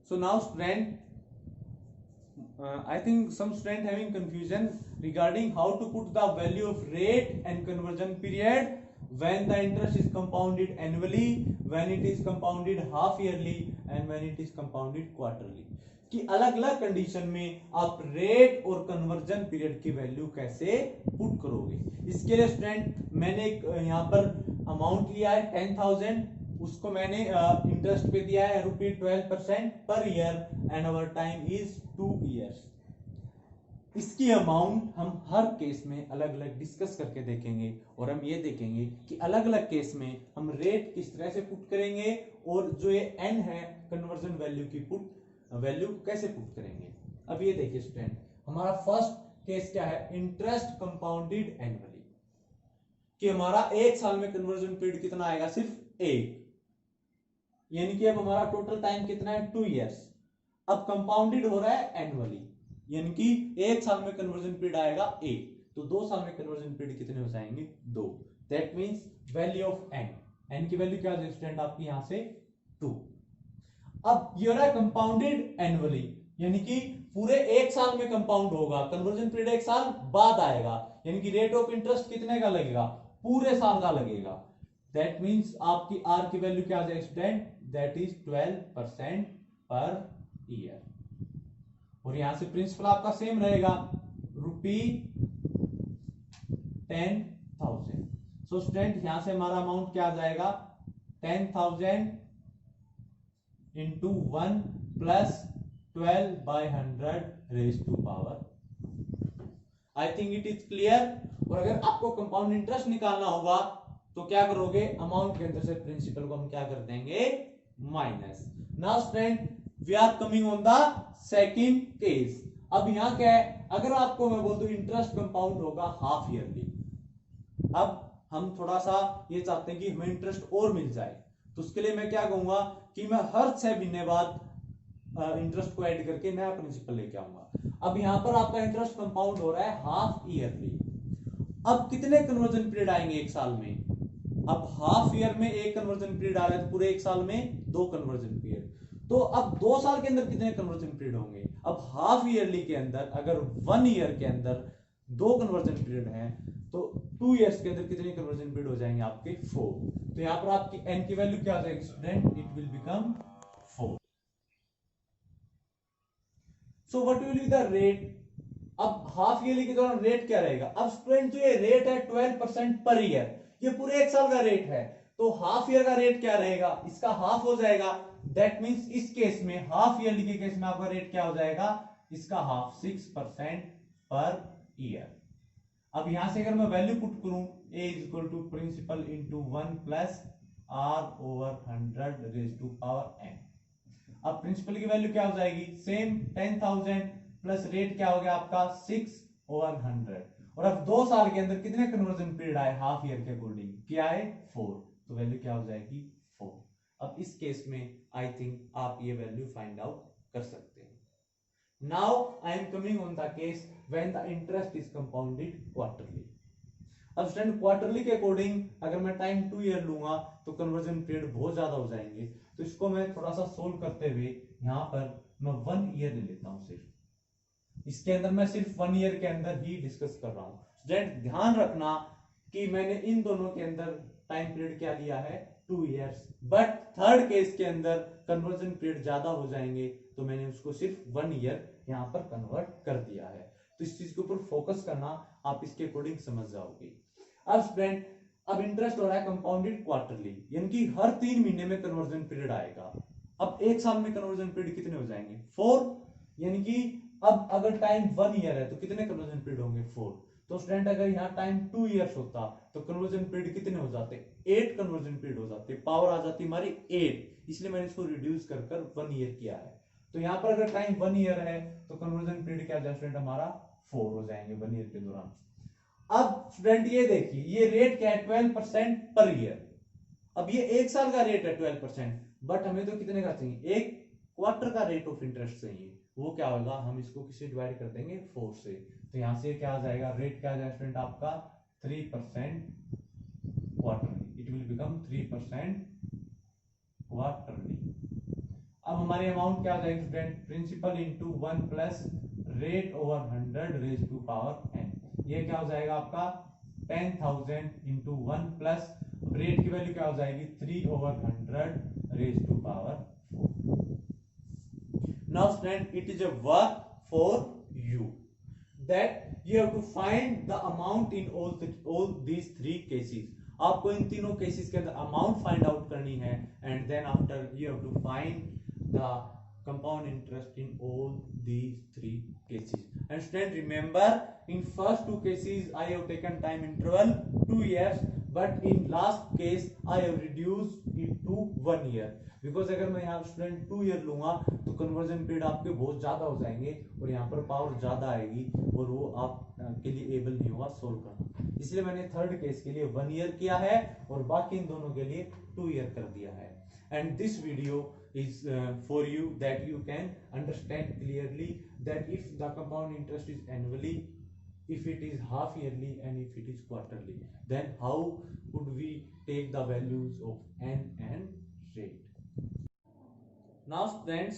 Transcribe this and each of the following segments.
So now student, I think some student having confusion regarding how to put the value of rate and conversion period when the interest is compounded annually, when it is compounded half yearly and when it is compounded quarterly. कि अलग अलग condition में आप rate और conversion period की value कैसे put करोगे। इसके लिए स्टूडेंट मैंने एक यहाँ पर अमाउंट लिया है 10,000, उसको मैंने इंटरेस्ट पे दिया है ₹12% पर year and our time is 2 years। इसकी अमाउंट हम हर केस में अलग अलग डिस्कस करके देखेंगे और हम ये देखेंगे कि अलग अलग केस में हम रेट किस तरह से पुट करेंगे और जो ये एन है कन्वर्जन वैल्यू की वैल्यू कैसे पुट करेंगे। अब ये देखिए स्टूडेंट, हमारा फर्स्ट केस क्या है, इंटरेस्ट कंपाउंडेड एनुअली, कि हमारा एक साल में कन्वर्जन पीरियड कितना आएगा, सिर्फ एक, यानी कि अब हमारा टोटल टाइम कितना है 2 years। अब कंपाउंडेड हो रहा है एनुअली, यानी कि एक साल में कन्वर्जन पीरियड आएगा एक, तो 2 साल में कन्वर्जन पीरियड कितने हो जाएंगे 2। That means value of n की वैल्यू क्या है स्टूडेंट आपकी यहां से 2। अब ये रहा कंपाउंडेड एनुअली, यानी कि पूरे एक साल में कंपाउंड होगा, कन्वर्जन पीरियड एक साल बाद आएगा, यानी कि रेट ऑफ इंटरेस्ट कितने का लगेगा, पूरे साल का लगेगा। दैट मींस आपकी आर की वैल्यू क्या आ जाएगी स्टूडेंट, दैट इज 12% पर ईयर। और यहां से प्रिंसिपल आपका सेम रहेगा ₹10,000। सो स्टूडेंट यहां से हमारा अमाउंट क्या आ जाएगा 10,000 into 1 plus 12/100 raise to power. I think it is clear. और अगर आपको कंपाउंड इंटरेस्ट निकालना होगा तो क्या करोगे, अमाउंट के अंदर से प्रिंसिपल को हम क्या कर देंगे minus. Now student we are coming on the second case. अब यहां क्या है, अगर आपको मैं बोल दूं इंटरेस्ट कंपाउंड होगा हाफ ईयरली, अब हम थोड़ा सा ये चाहते हैं कि हमें इंटरेस्ट और मिल जाए, तो उसके लिए मैं क्या कहूंगा कि मैं हर 6 महीने बाद इंटरेस्ट को ऐड करके नया प्रिंसिपल लेके आऊंगा। अब यहां पर आपका इंटरेस्ट कंपाउंड हो रहा है हाफ ईयरली। अब कितने कन्वर्जन पीरियड आएंगे एक साल में, अब हाफ ईयर में एक कन्वर्जन पीरियड आ रहा है, तो पूरे एक साल में 2 कन्वर्जन पीरियड। तो अब 2 साल के अंदर कितने कन्वर्जन पीरियड होंगे, अब हाफ ईयरली के अंदर अगर 1 ईयर के अंदर 2 कन्वर्जन पीरियड हैं तो 2 इयर्स के अंदर कितने कन्वर्जन पीरियड हो जाएंगे आपके 4। तो यहां पर आपकी एन की वैल्यू क्या आ जाएगी student, it will become 4। So what will be the rate. अब हाफ ईयरली के दौरान रेट क्या रहेगा, अब स्टूडेंट जो ये रेट है 12% पर ईयर, ये पूरे एक साल का रेट है, तो हाफ ईयर का रेट क्या रहेगा, इसका हाफ हो जाएगा। दैट मींस इस केस में हाफ ईयरली के केस में आपका रेट क्या हो जाएगा, इसका हाफ 6% पर ईयर। अब यहां से अगर मैं वैल्यू पुट करूं a is equal to principal into 1 plus r/100 raise to power n। अब प्रिंसिपल की वैल्यू क्या हो जाएगी, सेम 10,000 प्लस रेट क्या हो गया आपका 6/100। और अब 2 साल के अंदर कितने कन्वर्जन पीरियड आए हाफ ईयर के अकॉर्डिंग, क्या है 4, तो वैल्यू क्या हो जाएगी 4। अब इस केस में आई थिंक आप ये वैल्यू फाइंड आउट कर सकते हैं। Now I am coming on the case when the interest is compounded quarterly. अब स्टूडेंट क्वार्टरली के अकॉर्डिंग अगर मैं टाइम 2 ईयर लूंगा तो कन्वर्जन पीरियड बहुत ज्यादा हो जाएंगे, तो इसको मैं थोड़ा सा सोल्व करते हुए यहां पर मैं 1 ईयर ले लेता हूं। सिर्फ इसके अंदर मैं सिर्फ 1 ईयर के अंदर ही डिस्कस कर रहा हूं। स्टूडेंट ध्यान रखना कि मैंने इन दोनों के अंदर टाइम पीरियड क्या लिया है 2 इयर्स, बट थर्ड केस के अंदर कन्वर्जन पीरियड ज्यादा हो जाएंगे तो मैंने उसको सिर्फ 1 ईयर यहां पर कन्वर्ट कर दिया है। तो इस चीज के ऊपर फोकस करना, आप इसके अकॉर्डिंग समझ जाओगे। अब स्टूडेंट अब इंटरेस्ट हो रहा है कंपाउंडेड क्वार्टरली, यानी कि हर 3 महीने में कन्वर्जन पीरियड आएगा। अब एक साल में कन्वर्जन पीरियड कितने हो जाएंगे 4, यानी कि अब अगर टाइम 1 ईयर है तो कितने कन्वर्जन पीरियड होंगे 4। तो स्टूडेंट अगर यहाँ टाइम 2 इयर्स होता तो कन्वर्जन पीरियड कितने हो जाते 8 कन्वर्जन पीरियड हो जाते, पावर आ जाती हमारी 8, इसलिए मैंने इसको रिड्यूस कर 1 ईयर किया है। तो यहाँ पर अगर टाइम 1 ईयर है तो कन्वर्जन पीरियड क्या जाए स्टूडेंट हमारा 4 हो जाएंगे 1 ईयर के दौरान। अब स्टूडेंट ये देखिए ये रेट क्या है 12% पर ईयर। अब ये एक साल का रेट है 12%, बट हमें तो कितने का चाहिए, एक क्वार्टर का रेट ऑफ इंटरेस्ट चाहिए। वो क्या होगा, हम इसको किससे डिवाइड कर देंगे 4 से। तो यहां से क्या आ जाएगा, रेट क्या आ जाएगा स्टूडेंट आपका 3% quarterly, it will become 3% quarterly. अब हमारी अमाउंट क्या हो जाएगी student, principal into 1 plus rate over 100 raise to power n। ये क्या हो जाएगा आपका 10,000 इंटू 1 प्लस रेट की वैल्यू क्या हो जाएगी 3 over 100 raise to power 4। Now student it is a work for you that you have to find the amount in all these three cases। आपको इन तीनों केसेस के अंदर अमाउंट फाइंड आउट करनी है and then after you have to find the compound interest in all these three cases। And student remember, in first two cases I have taken time interval 2 years, but in last case I have reduced it to 1 year, because अगर मैं यहाँ student 2 year लूंगा तो conversion period आपके बहुत ज्यादा हो जाएंगे और यहाँ पर पावर ज्यादा आएगी और वो आप के लिए एबल नहीं होगा सोल्व करना। इसलिए मैंने थर्ड केस के लिए 1 ईयर किया है और बाकी इन दोनों के लिए 2 ईयर कर दिया है। And this video is for you that you can understand clearly that if the compound interest is annually, if it is half yearly and if it is quarterly, then how would we take the values of n and rate। Now students,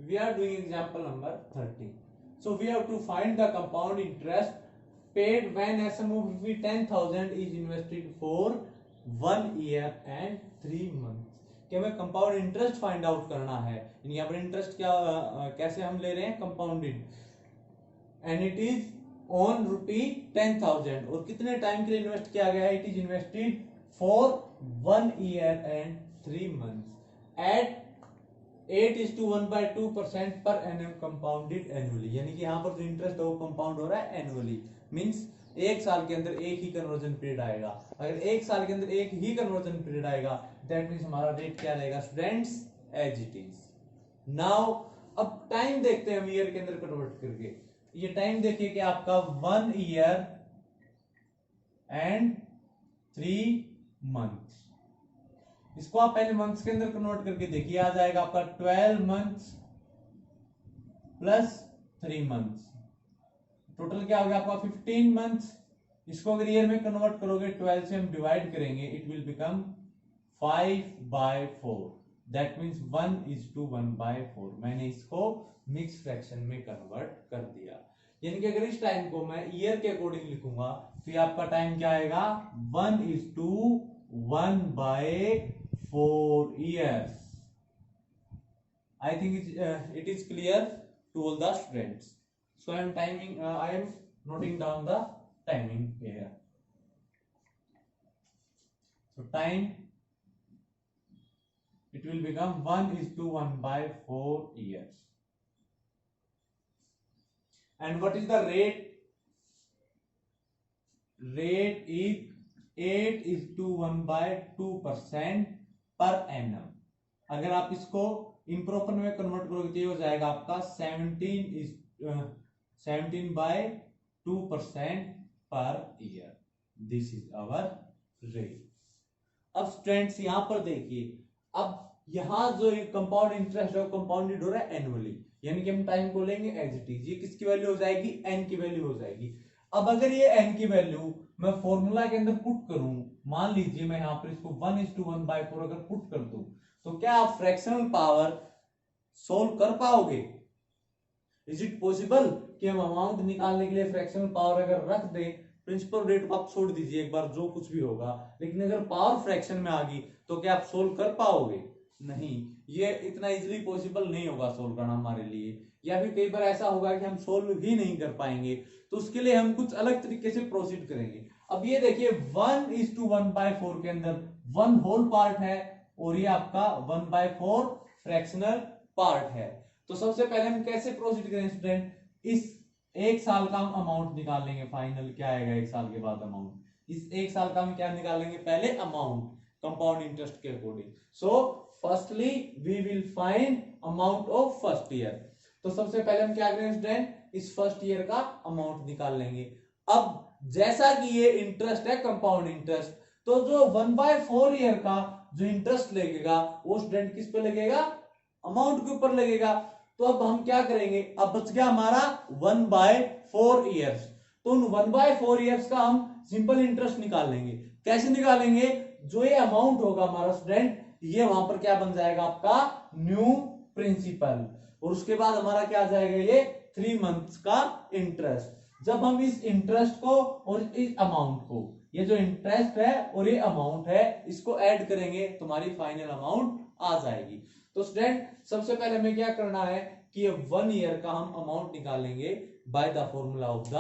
we are doing example number 13। so we have to find the compound interest paid when a sum of 10,000 is invested for 1 year and 3 months। कि हमें compound interest find out करना है। यहाँ पर interest क्या कैसे हम ले रहे हैं compounded, and it is on ₹10,000 और कितने टाइम के लिए इन्वेस्ट किया गया है, it is invested for 1 year and 3 months at 8:1/2% पर एनम कंपाउंडेड एनुअली। यानी कि यहाँ पर जो इंटरेस्ट है वो कंपाउंड हो रहा है एनुअली, मींस एक साल के अंदर एक ही कन्वर्जन पीरियड आएगा। अगर एक साल के अंदर एक ही कन्वर्जन पीरियड आएगा दैट मींस हमारा रेट क्या रहेगा students, as it is. Now अब टाइम देखते हैं हम ईयर के अंदर कन्वर्ट करके। ये टाइम देखिए कि आपका 1 year and 3 months। इसको आप पहले मंथ्स के अंदर कन्वर्ट करके देखिए, आ जाएगा आपका 12 months प्लस 3 months, टोटल क्या हो गया आपका 15 months। इसको अगर ईयर में कन्वर्ट करोगे 12 से हम डिवाइड करेंगे, it will become 5/4, that means 1:1/4। मैंने इसको मिक्स फ्रैक्शन में कन्वर्ट कर दिया। यानी कि अगर इस टाइम को मैं ईयर के अकॉर्डिंग लिखूंगा तो ये आपका टाइम क्या आएगा 1:1/4 years। I think it is clear to all the students। So I am noting down the timing here। So time, it will become 1:1/4 years। And what is the rate? Rate is 8:1/2% per annum। अगर आप इसको improper में convert करोगे तो ये हो जाएगा आपका 17/2% per year. This is hour rate. अब स्टूडेंट्स यहां पर देखिए, अब यहां जो कंपाउंड इंटरेस्ट है कंपाउंडेड हो रहा है एनुअली, यानी कि हम टाइम को लेंगे एज इट इज। ये किसकी वैल्यू हो जाएगी, एन की वैल्यू हो जाएगी। अब अगर ये एन की वैल्यू मैं फॉर्मूला के अंदर पुट करूं, मान लीजिए मैं यहां पर इसको 1:1/4 अगर पुट कर दूं तो क्या आप फ्रैक्शनल पावर सोल्व कर पाओगे? इज इट पॉसिबल कि हम अमाउंट निकालने के लिए फ्रैक्शनल पावर अगर रख दें, प्रिंसिपल रेट आप छोड़ दीजिए एक बार जो कुछ भी होगा, लेकिन अगर पावर फ्रैक्शन में आ गई तो क्या आप सोल्व कर पाओगे? नहीं, ये इतना इजीली पॉसिबल नहीं होगा सोल्व करना हमारे लिए, या फिर कई बार ऐसा होगा कि हम सोल्व ही नहीं कर पाएंगे। तो उसके लिए हम कुछ अलग तरीके से प्रोसीड करेंगे। अब ये देखिए 1:1/4 के अंदर 1 होल पार्ट है और ये आपका 1/4 फ्रैक्शनल पार्ट है। तो सबसे पहले हम कैसे प्रोसीड करें स्टूडेंट, इस एक साल का हम अमाउंट निकाल लेंगे। फाइनल क्या आएगा एक साल के बाद अमाउंट, इस एक साल का हम क्या निकालेंगे, पहले अमाउंट कंपाउंड इंटरेस्ट के according. So firstly we will find amount of first year. तो सबसे पहले हम क्या करेंगे स्टूडेंट, इस फर्स्ट ईयर का अमाउंट निकाल लेंगे। अब जैसा कि ये इंटरेस्ट है कंपाउंड इंटरेस्ट, तो जो 1/4 ईयर का जो इंटरेस्ट लगेगा वो स्टूडेंट किस पे लगेगा, अमाउंट के ऊपर लगेगा। तो अब हम क्या करेंगे, अब बच गया हमारा 1/4 ईयर्स, तो उन 1/4 ईयर्स का हम सिंपल इंटरेस्ट निकाल लेंगे। कैसे निकालेंगे, जो ये अमाउंट होगा हमारा स्टूडेंट, ये वहां पर क्या बन जाएगा आपका न्यू प्रिंसिपल, और उसके बाद हमारा क्या आ जाएगा, ये 3 मंथ्स का इंटरेस्ट। जब हम इस इंटरेस्ट को और इस अमाउंट को, ये जो इंटरेस्ट है और ये अमाउंट है, इसको ऐड करेंगे तो हमारी फाइनल अमाउंट आ जाएगी। तो स्टूडेंट सबसे पहले हमें क्या करना है कि ये 1 ईयर का हम अमाउंट निकालेंगे by the formula of the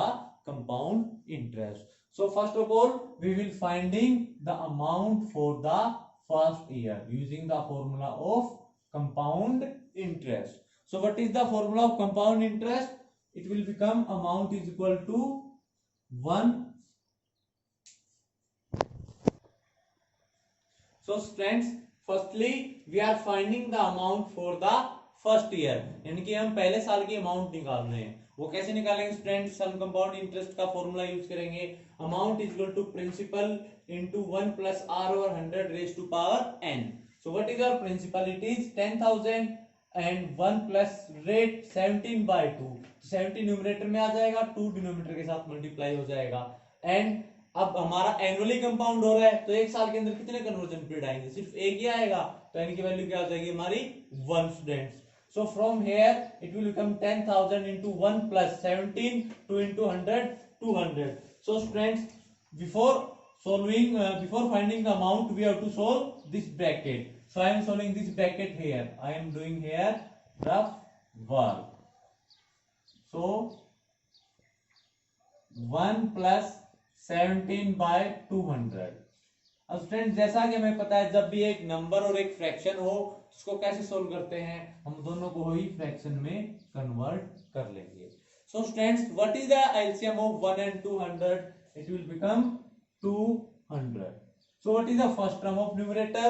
compound interest. So first of all, we will finding the amount for the first year using the formula of compound interest. So what is the formula of compound interest? It will become amount is equal to 1. So friends, firstly we are finding the amount for the first year, यानी कि हम पहले साल की amount निकाल रहे हैं। वो कैसे निकालेंगे स्टूडेंट, सम कंपाउंड इंटरेस्ट का फॉर्मूला यूज करेंगे। Amount is equal to principal into 1 plus r over 100 raise to power n। So what is our principal, it is 10,000 and 1 plus rate 17/2, 17 numerator में आ जाएगा, 2 डिनोमिनेटर के साथ मल्टीप्लाई हो जाएगा। एंड अब हमारा एनुअली कंपाउंड हो रहा है, तो एक साल के अंदर कितने कन्वर्जन पीरियड आएंगे, सिर्फ एक ही आएगा, तो n की वैल्यू क्या हो जाएगी हमारी 1 students. So from here it will become 10,000 into 1 plus 17, 2 into 100, 200. So students, before solving, before finding the amount, we have to solve this bracket. So I am solving this bracket here. I am doing here rough work. So 1 plus 17 by 200. अब student जैसा कि हमें पता है, जब भी एक number और एक फ्रैक्शन हो उसको कैसे सोल्व करते हैं, हम दोनों को ही फ्रैक्शन में कन्वर्ट कर लेंगे। So students, what is the LCM of 1 and 200? It will become 200. So what is the first term of numerator?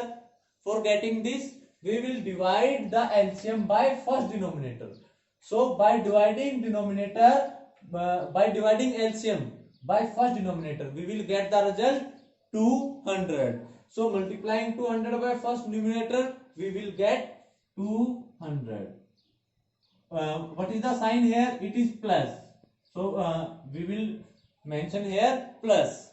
For getting this we will divide the LCM by first denominator. So by dividing denominator, by dividing LCM by first denominator, we will get the result 200. So multiplying 200 by first numerator, we will get 200. What is the sign here? It is plus. So we will mention here plus.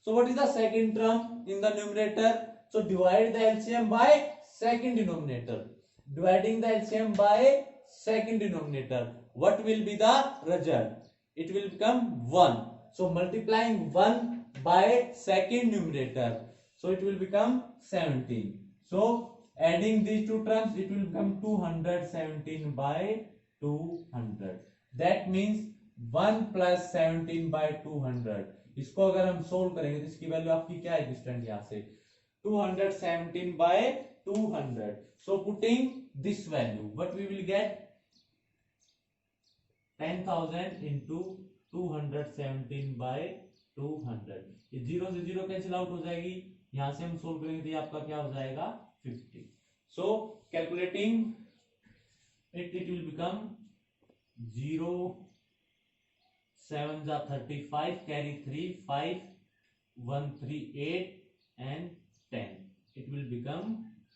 So what is the second term in the numerator? So divide the LCM by second denominator. Dividing the LCM by second denominator, what will be the result? It will become 1. So multiplying 1 by second numerator, so it will become 17. So adding these two terms, it will become 217 by 200. That means 1 plus 17 by 200. इसको अगर हम solve करेंगे तो इसकी value आपकी क्या है student, यहाँ से 217 by 200. So putting this value, what we will get, 10,000 into 217 by 200. ये 0 से 0 कैंसिल आउट हो जाएगी, यहां से हम सोल्व करेंगे तो ये आपका क्या हो जाएगा 50. So calculating it will become 0 7 35 carry 3 5 1 3 8 and 10. It will become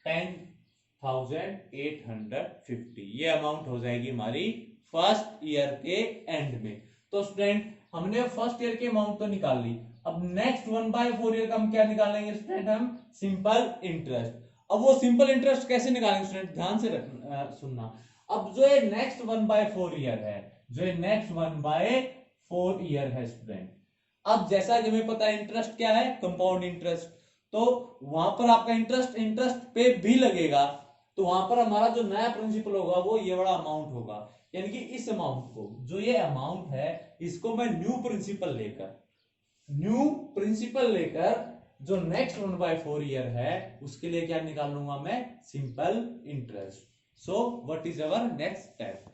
10,850. ये अमाउंट हो जाएगी हमारी फर्स्ट ईयर के एंड में. तो स्टूडेंट हमने फर्स्ट ईयर की अमाउंट तो निकाल ली, अब नेक्स्ट 1/4 ईयर का हम क्या निकालेंगे स्टूडेंट, हम सिंपल इंटरेस्ट. अब वो सिंपल इंटरेस्ट कैसे निकालेंगे स्टूडेंट, ध्यान से सुनना. अब जो ये नेक्स्ट 1/4 ईयर है, जो ये नेक्स्ट 1/4 ईयर है स्टूडेंट, अब जैसा कि हमें पता है इंटरेस्ट क्या है, कंपाउंड इंटरेस्ट, तो वहां पर आपका इंटरेस्ट पे भी लगेगा, तो वहां पर हमारा जो नया प्रिंसिपल होगा वो ये बड़ा अमाउंट होगा. यानी कि इस अमाउंट को, जो ये अमाउंट है, इसको मैं न्यू प्रिंसिपल लेकर जो नेक्स्ट 1/4 ईयर है उसके लिए क्या निकाल लूंगा मैं, simple interest. So what is our next step.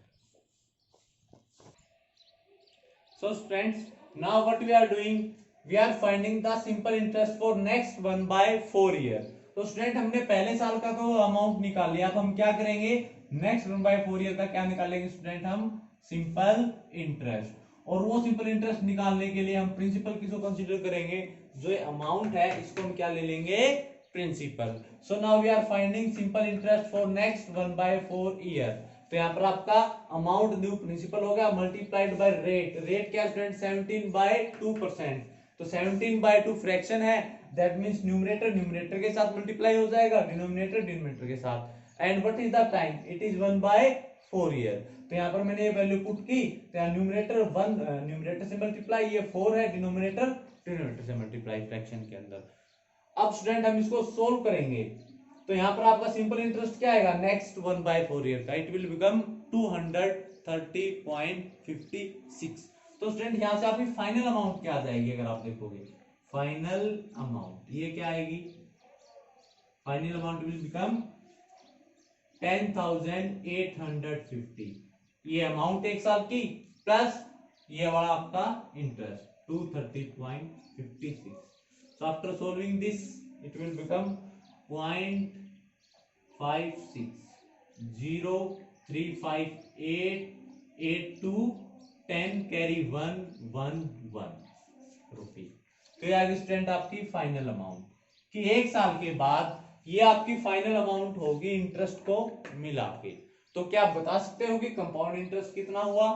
So students, now what we are doing, we are finding the simple interest for next 1/4 year. तो स्टूडेंट हमने पहले साल का तो अमाउंट निकाल लिया, तो हम क्या करेंगे, नेक्स्ट 1/4 ईयर का क्या निकालेंगे स्टूडेंट, हम सिंपल इंटरेस्ट. और वो सिंपल इंटरेस्ट निकालने के लिए हम प्रिंसिपल किसको कंसीडर करेंगे, जो अमाउंट है इसको हम क्या ले लेंगे, principal. So now we are finding simple interest for next 1/4 year. तो यहाँ पर आपका अमाउंट न्यू प्रिंसिपल हो गया, मल्टीप्लाइड बाय रेट. रेट क्या स्टूडेंट, 17/2%. तो 17/2 फ्रैक्शन है, दैट मींस न्यूमरेटर के साथ मल्टीप्लाई हो जाएगा, डिनोमिनेटर के साथ. And what is the time, it is 1/4 year. तो यहाँ पर मैंने ये वैल्यू पुट की, तो यहाँ न्यूमरेटर 1 न्यूमरेटर से मल्टीप्लाई, ये 4 है, डिनोमिनेटर से मल्टीप्लाई फ्रैक्शन के अंदर। अब स्टूडेंट हम इसको सोल्व करेंगे, तो यहाँ पर आपका सिंपल इंटरेस्ट क्या आएगा, नेक्स्ट 1/4 ईयर का, इट विल बिकम 230.56। तो स्टूडेंट यहाँ से आपकी फाइनल अमाउंट क्या आ जाएगी, अगर आप देखोगे फाइनल अमाउंट ये क्या आएगी, फाइनल अमाउंट विल बिकम 10,850। ये अमाउंट एक साल की प्लस ये वाला आपका interest 230.56। So after solving this, it will become 0.5603588210 carry 111 रुपी। तो ये आगे स्टूडेंट आपकी फाइनल अमाउंट कि एक साल के बाद ये आपकी फाइनल अमाउंट होगी इंटरेस्ट को मिला के। तो क्या आप बता सकते हो कि कंपाउंड इंटरेस्ट कितना हुआ,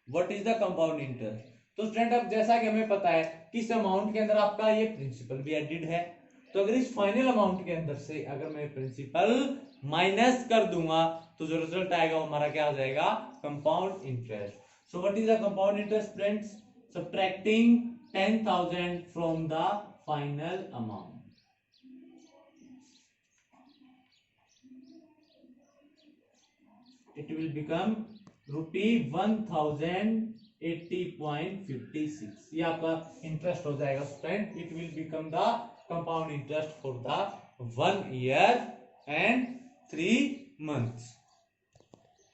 what is the compound interest. तो स्टूडेंट अब जैसा कि हमें पता है कि इस अमाउंट के अंदर आपका ये प्रिंसिपल भी एडेड है, तो अगर इस फाइनल अमाउंट के अंदर से अगर मैं प्रिंसिपल माइनस कर दूंगा तो जो रिजल्ट आएगा वो हमारा क्या हो जाएगा, compound interest. So what is the compound interest friends, subtracting 10,000 from the final amount, it will become ₹1080.56। ये आपका इंटरेस्ट हो जाएगा student, it will become the compound interest for the 1 year and 3 months।